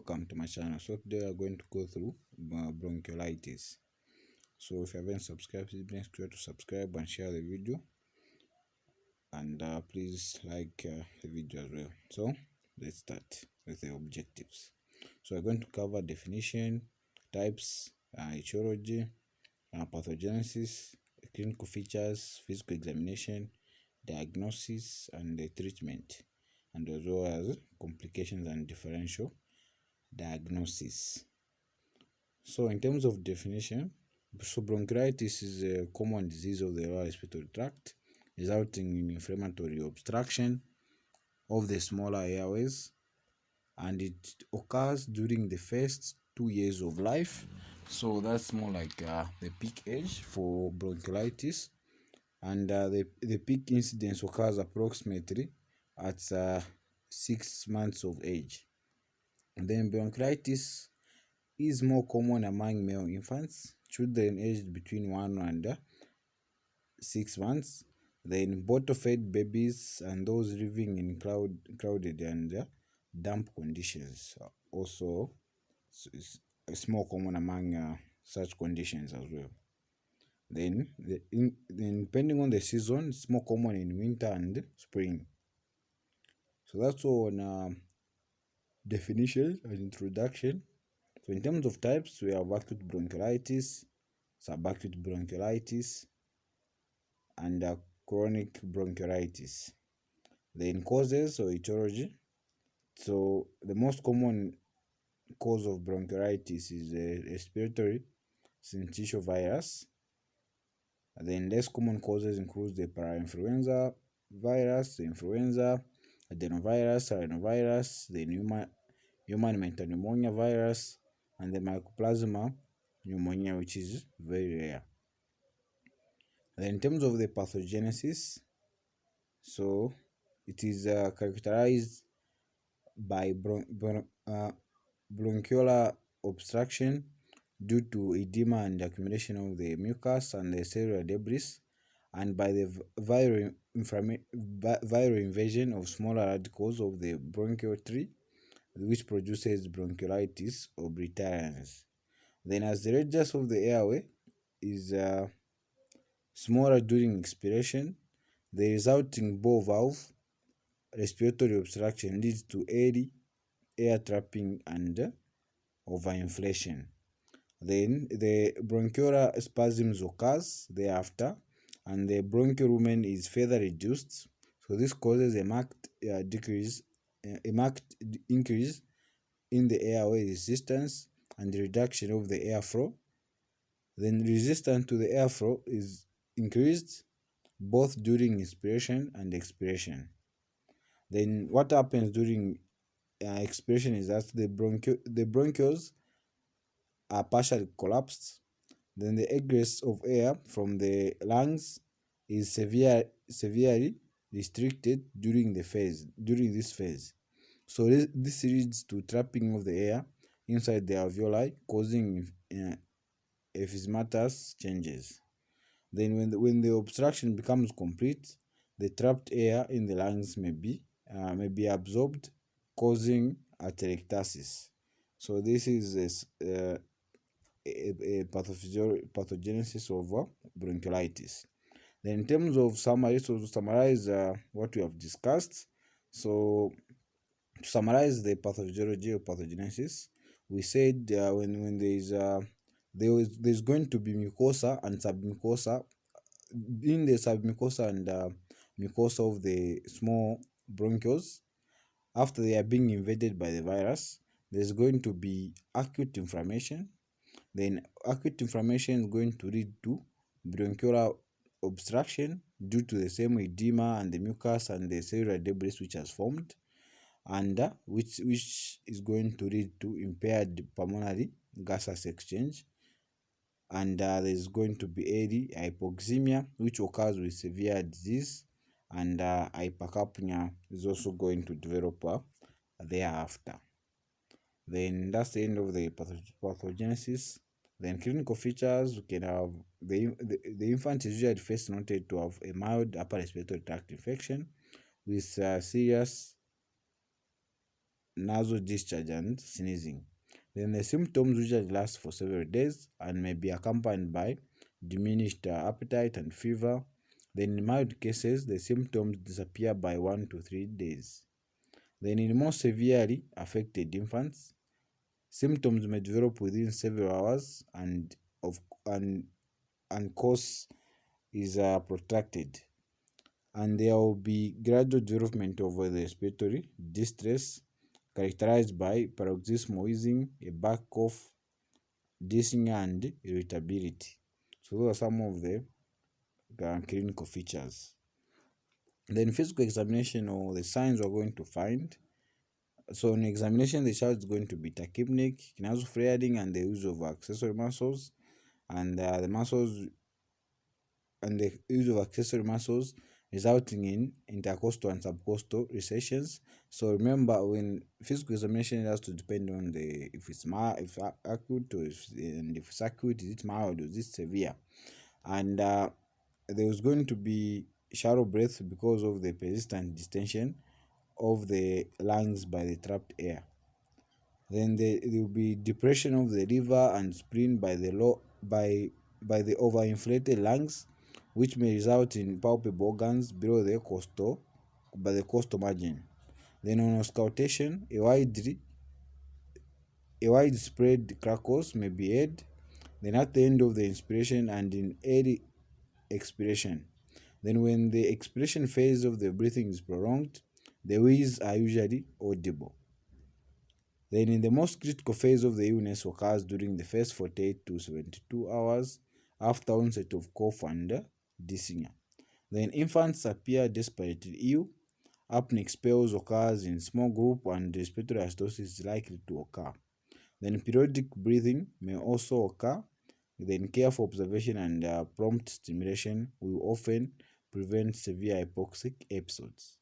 welcome to my channel. So today we are going to go through bronchiolitis. So if you haven't subscribed, please make sure to subscribe and share the video, and please like the video as well. So let's start with the objectives. So we're going to cover definition, types, etiology, pathogenesis, clinical features, physical examination, diagnosis, and the treatment, and as well as complications and differential diagnosis. So in terms of definition, so bronchiolitis is a common disease of the lower respiratory tract resulting in inflammatory obstruction of the smaller airways, and it occurs during the first 2 years of life. So that's more like the peak age for bronchiolitis, and the peak incidence occurs approximately at 6 months of age. And then bronchiolitis is more common among male infants, children aged between 1 and 6 months, then bottle-fed babies, and those living in crowded and damp conditions. Also, it's more common among such conditions as well. Then, depending on the season, it's more common in winter and spring. So that's all on definition and introduction. So in terms of types, we have acute bronchiolitis, subacute bronchiolitis, and chronic bronchiolitis. Then causes or etiology. So the most common cause of bronchiolitis is respiratory syncytial virus. And then less common causes include the parainfluenza virus, the influenza, adenovirus, rhinovirus, the human metapneumonia virus, and the mycoplasma pneumonia, which is very rare. Then in terms of the pathogenesis, so it is characterized by bronchiolar obstruction due to edema and accumulation of the mucus and the cellular debris, and by the viral invasion of smaller radicals of the bronchial tree, which produces bronchiolitis obliterans. Then as the radius of the airway is smaller during expiration, the resulting bore valve respiratory obstruction leads to early air trapping and overinflation. Then the bronchial spasms occurs thereafter, and the bronchial lumen is further reduced. So this causes a marked increase in the airway resistance and reduction of the airflow. Then resistance to the airflow is increased both during inspiration and expiration. Then what happens during expiration is that the bronchioles are partially collapsed. Then the egress of air from the lungs is severely restricted during this phase. So this leads to trapping of the air inside the alveoli, causing ephysematous changes. Then when the obstruction becomes complete, the trapped air in the lungs may be absorbed, causing atelectasis. So this is a pathogenesis of bronchiolitis. Then in terms of summary, so to summarize what we have discussed, so to summarize the pathophysiology or pathogenesis, we said when there's going to be mucosa and submucosa. In the submucosa and mucosa of the small bronchioles, after they are being invaded by the virus, there's going to be acute inflammation. Then acute inflammation is going to lead to bronchial obstruction due to the same edema and the mucus and the cellular debris which has formed, and which is going to lead to impaired pulmonary gaseous exchange. And there's going to be early hypoxemia, which occurs with severe disease, and hypercapnia is also going to develop thereafter. Then that's the end of the pathogenesis. Then clinical features, we can have the infant is usually first noted to have a mild upper respiratory tract infection with serious nasal discharge, and sneezing. Then the symptoms usually last for several days and may be accompanied by diminished appetite and fever. Then in mild cases, the symptoms disappear by 1 to 3 days. Then in more severely affected infants, symptoms may develop within several hours of and and course is protracted, and there will be gradual development of the respiratory distress characterized by paroxysmal wheezing, a back cough, dyspnea, and irritability. So those are some of the clinical features. Then physical examination, or the signs we're going to find. So in examination, the child is going to be tachypnic, nasal flaring, and the use of accessory muscles, and the use of accessory muscles resulting in intercostal and subcostal recessions. So remember, when physical examination, it has to depend on the if it's acute, or if it's acute, is it mild, or is it severe? And there was going to be shallow breath because of the persistent distension of the lungs by the trapped air. Then there will be depression of the liver and spleen by the overinflated lungs, which may result in palpable organs below the costal margin. Then on auscultation, a widespread crackles may be heard. Then at the end of the inspiration and in early expiration. Then when the expiration phase of the breathing is prolonged, the wheeze are usually audible. Then in the most critical phase of the illness occurs during the first 48 to 72 hours after onset of cough and dyspnea. Then infants appear desperately ill. Apneic spells occurs in small group and respiratory acidosis is likely to occur. Then periodic breathing may also occur. Then careful observation and prompt stimulation will often prevent severe hypoxic episodes.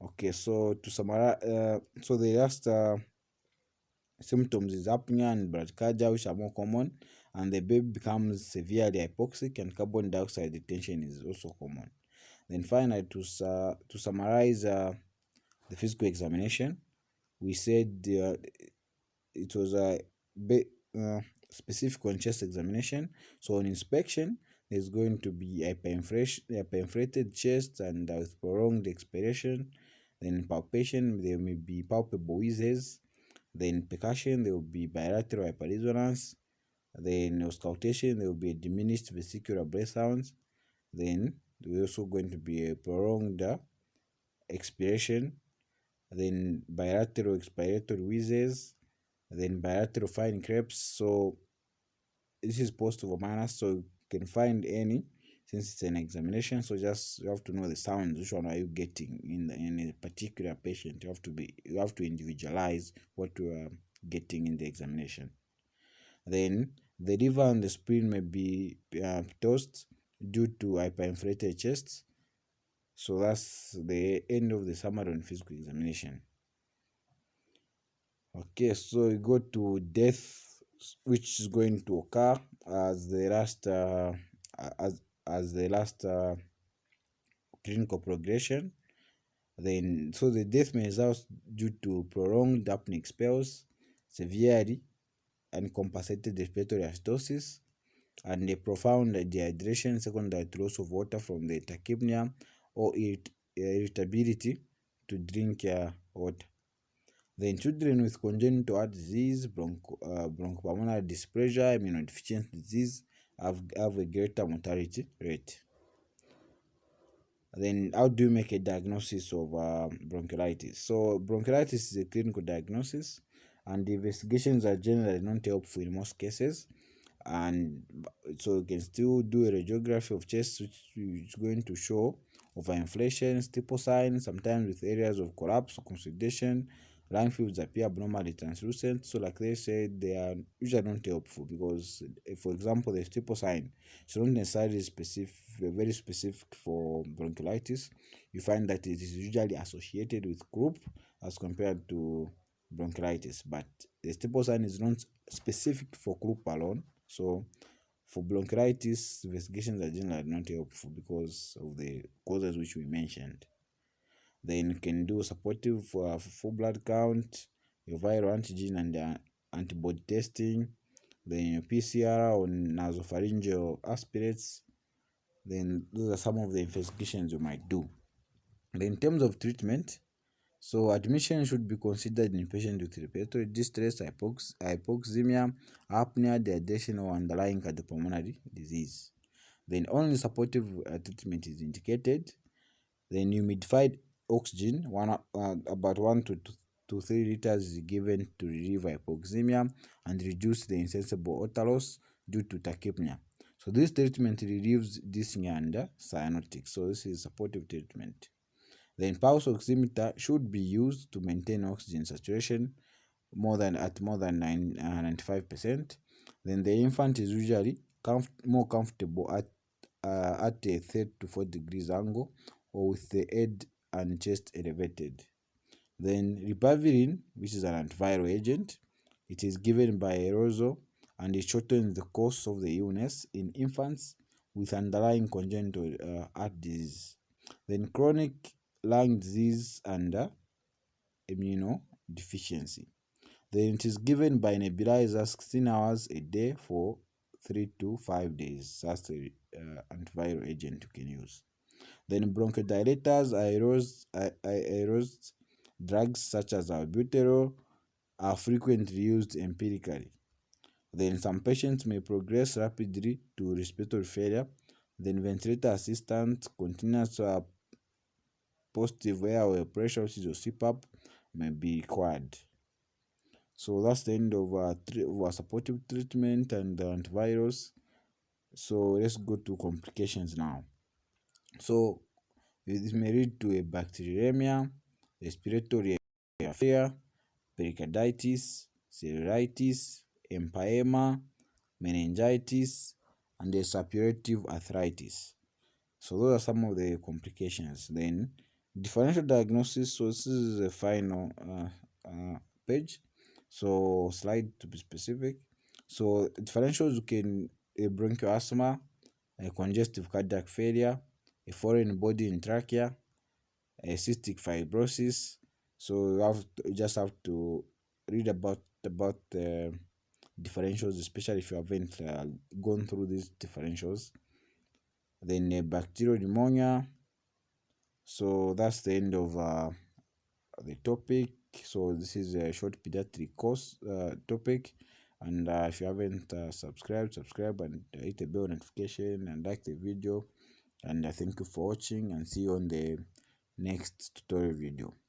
Okay, so to summarize, so the last symptoms is apnea and bradycardia, which are more common, and the baby becomes severely hypoxic, and carbon dioxide retention is also common. Then finally, to summarize the physical examination, we said it was a specific on chest examination. So on inspection, there's going to be hyperinflated chest and with prolonged expiration. Then palpation, there may be palpable wheezes. Then percussion, there will be bilateral hyperresonance. Then auscultation, there will be a diminished vesicular breath sounds. Then there will also going to be a prolonged expiration. Then bilateral expiratory wheezes. Then bilateral fine crepes. So this is positive or minus, so you can find any since it's an examination. So just you have to know the sounds, which one are you getting in a particular patient. You have to individualize what you are getting in the examination. Then the liver and the spleen may be tossed due to hyperinflated chests. So that's the end of the summary on physical examination. Okay, so we go to death, which is going to occur as the last clinical progression. Then, so the death may result due to prolonged apneic spells, severely uncompensated respiratory acidosis, and a profound dehydration secondary to loss of water from the tachypnea or irritability to drink water. Then children with congenital heart disease, bronchopulmonary dysplasia, immunodeficiency disease have a greater mortality rate. Then how do you make a diagnosis of bronchiolitis? So bronchiolitis is a clinical diagnosis, and the investigations are generally not helpful in most cases. And so you can still do a radiography of chest, which is going to show overinflation, stipple signs, sometimes with areas of collapse or consolidation. Lung fields appear abnormally translucent. So like they said, they are usually not helpful because, for example, the stipple sign is not necessarily very specific for bronchiolitis. You find that it is usually associated with croup as compared to bronchiolitis, but the stipple sign is not specific for croup alone. So for bronchiolitis, investigations are generally not helpful because of the causes which we mentioned. Then you can do supportive for full blood count, your viral antigen and antibody testing, then your PCR on nasopharyngeal aspirates. Then those are some of the investigations you might do. Then in terms of treatment, so admission should be considered in patients with respiratory distress, hypoxemia, apnea, dehydration, or underlying cardiopulmonary disease. Then only supportive treatment is indicated. Then humidified oxygen, about 1 to 3 liters, is given to relieve hypoxemia and reduce the insensible water loss due to tachypnea. So this treatment relieves dyspnea and cyanotic. So this is supportive treatment. Then pulse oximeter should be used to maintain oxygen saturation more than 95%. Then the infant is usually more comfortable at a 30 to 4 degrees angle or with the head and chest elevated. Then ribavirin, which is an antiviral agent, it is given by aerosol and it shortens the course of the illness in infants with underlying congenital heart disease. Then chronic lung disease and immunodeficiency. Then it is given by nebulizer 16 hours a day for 3 to 5 days. That's the antiviral agent you can use. Then bronchodilators, aerosed drugs such as albuterol are frequently used empirically. Then some patients may progress rapidly to respiratory failure. Then ventilator assistance, continuous positive airway pressure, which is your CPAP, may be required. So that's the end of our supportive treatment and the antivirus. So let's go to complications now. So this may lead to a bacteremia, respiratory failure, pericarditis, cellulitis, empyema, meningitis, and a suppurative arthritis. So those are some of the complications. Then differential diagnosis. So this is the final page. So slide to be specific. So differentials, you can a bronchoasthma, a congestive cardiac failure, a foreign body in trachea, a cystic fibrosis. So you just have to read about the differentials, especially if you haven't gone through these differentials. Then bacterial pneumonia. So that's the end of the topic. So this is a short pediatric course topic. And if you haven't subscribe and hit the bell notification and like the video. And thank you for watching, and see you on the next tutorial video.